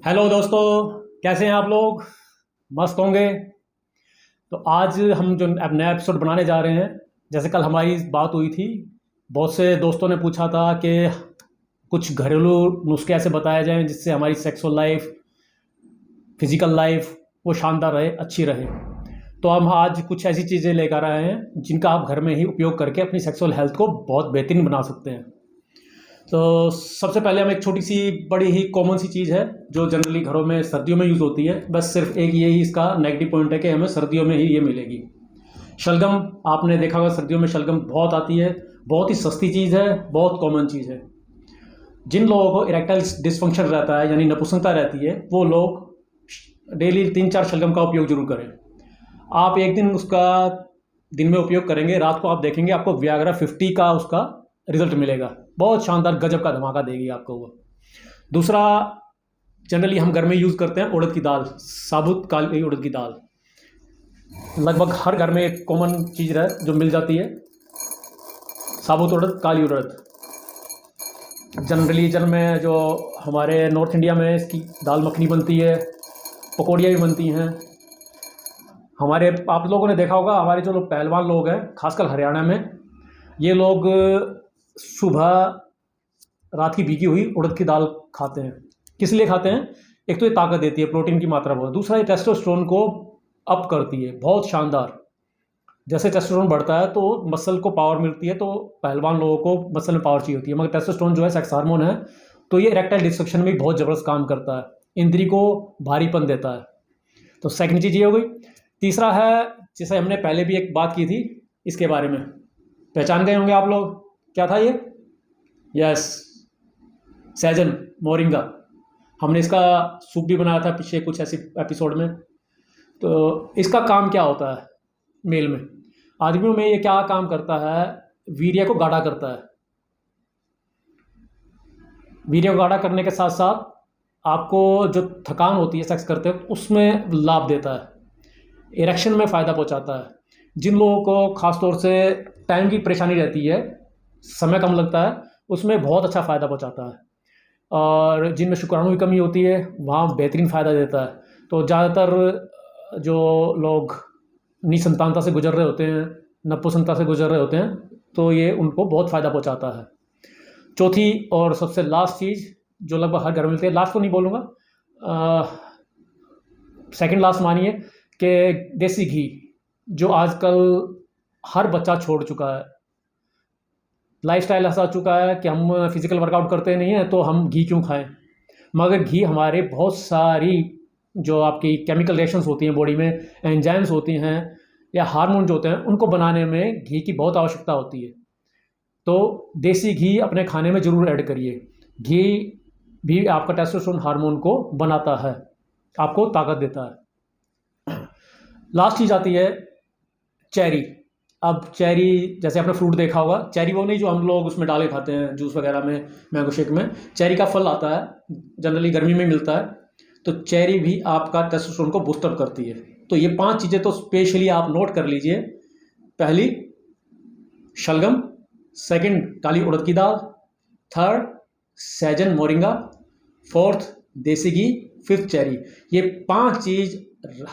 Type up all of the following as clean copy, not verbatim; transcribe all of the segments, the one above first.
Hello दोस्तों, कैसे हैं आप लोग? मस्त होंगे। तो आज हम जो अब नया एपिसोड बनाने जा रहे हैं, जैसे कल हमारी बात हुई थी, बहुत से दोस्तों ने पूछा था कि कुछ घरेलू नुस्खे ऐसे बताए जाएं जिससे हमारी सेक्सुअल लाइफ, फिजिकल लाइफ वो शानदार रहे, अच्छी रहे। तो हम आज कुछ ऐसी चीज़ें लेकर आए हैं जिनका आप घर में ही उपयोग करके अपनी सेक्सुअल हेल्थ को बहुत बेहतरीन बना सकते हैं। तो सबसे पहले हम एक छोटी सी बड़ी ही कॉमन सी चीज़ है जो जनरली घरों में सर्दियों में यूज़ होती है, बस सिर्फ एक यही इसका नेगेटिव पॉइंट है कि हमें सर्दियों में ही ये मिलेगी। शलगम, आपने देखा होगा सर्दियों में शलगम बहुत आती है, बहुत ही सस्ती चीज़ है, बहुत कॉमन चीज़ है। जिन लोगों को इरेक्टाइल डिसफंक्शन रहता है यानी नपुंसकता रहती है, वो लोग डेली 3-4 शलगम का उपयोग जरूर करें। आप एक दिन उसका दिन में उपयोग करेंगे, रात को आप देखेंगे आपको वियाग्रा 50 का उसका रिजल्ट मिलेगा। बहुत शानदार गजब का धमाका देगी आपको वो। दूसरा, जनरली हम घर में यूज़ करते हैं उड़द की दाल, साबुत काली उड़द की दाल। लगभग हर घर में एक कॉमन चीज़ है जो मिल जाती है, साबुत उड़द, काली उड़द। जनरली में जो हमारे नॉर्थ इंडिया में इसकी दाल मखनी बनती है, पकौड़ियाँ भी बनती हैं। हमारे आप लोगों ने देखा होगा, हमारे जो लोग पहलवान लोग हैं, खासकर हरियाणा में, ये लोग सुबह रात की भीगी हुई उड़द की दाल खाते हैं। किस लिए खाते हैं? एक तो ये ताकत देती है, प्रोटीन की मात्रा बहुत। दूसरा, ये टेस्टोस्टेरोन को अप करती है, बहुत शानदार। जैसे टेस्टोस्टेरोन बढ़ता है तो मसल को पावर मिलती है, तो पहलवान लोगों को मसल में पावर चाहिए होती है। मगर टेस्टोस्टेरोन जो है सेक्स हार्मोन है, तो ये इरेक्टाइल डिसफंक्शन में भी बहुत ज़बरदस्त काम करता है, इंद्री को भारीपन देता है। तो सेकंड चीज़ ये हो गई। तीसरा है, जैसे हमने पहले भी एक बात की थी इसके बारे में, पहचान गए होंगे आप लोग, क्या था ये? यस, सहजन, मोरिंगा। हमने इसका सूप भी बनाया था पिछले कुछ ऐसे एपिसोड में। तो इसका काम क्या होता है? मेल में, आदमियों में ये क्या काम करता है? वीर्य को गाढ़ा करता है। वीर्य को गाढ़ा करने के साथ साथ आपको जो थकान होती है सेक्स करते वक्त, उसमें लाभ देता है, इरेक्शन में फ़ायदा पहुंचाता है। जिन लोगों को ख़ास तौर से टाइम की परेशानी रहती है, समय कम लगता है, उसमें बहुत अच्छा फ़ायदा पहुंचाता है। और जिनमें शुक्राणु की कमी होती है, वहाँ बेहतरीन फ़ायदा देता है। तो ज़्यादातर जो लोग निसंतानता से गुजर रहे होते हैं, नपुंसकता से गुजर रहे होते हैं, तो ये उनको बहुत फ़ायदा पहुंचाता है। चौथी और सबसे लास्ट चीज़ जो लगभग हर घर में मिलती है, लास्ट तो नहीं बोलूँगा, सेकंड लास्ट मानिए, कि देसी घी, जो आजकल हर बच्चा छोड़ चुका है। लाइफस्टाइल ऐसा हो चुका है कि हम फिज़िकल वर्कआउट करते नहीं हैं तो हम घी क्यों खाएं? मगर घी हमारे बहुत सारी जो आपकी केमिकल रिएक्शंस होती हैं बॉडी में, एंजाइम्स होती हैं या हार्मोन जो होते हैं, उनको बनाने में घी की बहुत आवश्यकता होती है। तो देसी घी अपने खाने में ज़रूर ऐड करिए। घी भी आपका टेस्टोस्टेरोन हार्मोन को बनाता है, आपको ताकत देता है। लास्ट चीज़ आती है चेरी। अब चेरी, जैसे आपने फ्रूट देखा होगा, चेरी वो नहीं जो हम लोग उसमें डाले खाते हैं जूस वगैरह में, मैंगो शेक में। चेरी का फल आता है, जनरली गर्मी में मिलता है। तो चेरी भी आपका टेस्टोस्टेरोन को बूस्टअप करती है। तो ये 5 चीज़ें तो स्पेशली आप नोट कर लीजिए। पहली, शलगम। सेकंड, काली उड़द की दाल। थर्ड, सहजन मोरिंगा। फोर्थ, देसी घी। Fifth, cherry. ये 5 चीज़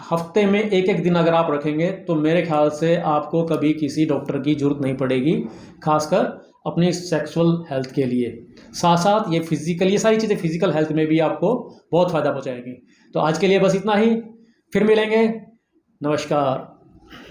हफ्ते में एक एक दिन अगर आप रखेंगे तो मेरे ख्याल से आपको कभी किसी डॉक्टर की ज़रूरत नहीं पड़ेगी, खासकर अपनी सेक्सुअल हेल्थ के लिए। साथ साथ ये सारी चीज़ें फिजिकल हेल्थ में भी आपको बहुत फ़ायदा पहुंचाएंगी। तो आज के लिए बस इतना ही, फिर मिलेंगे। नमस्कार।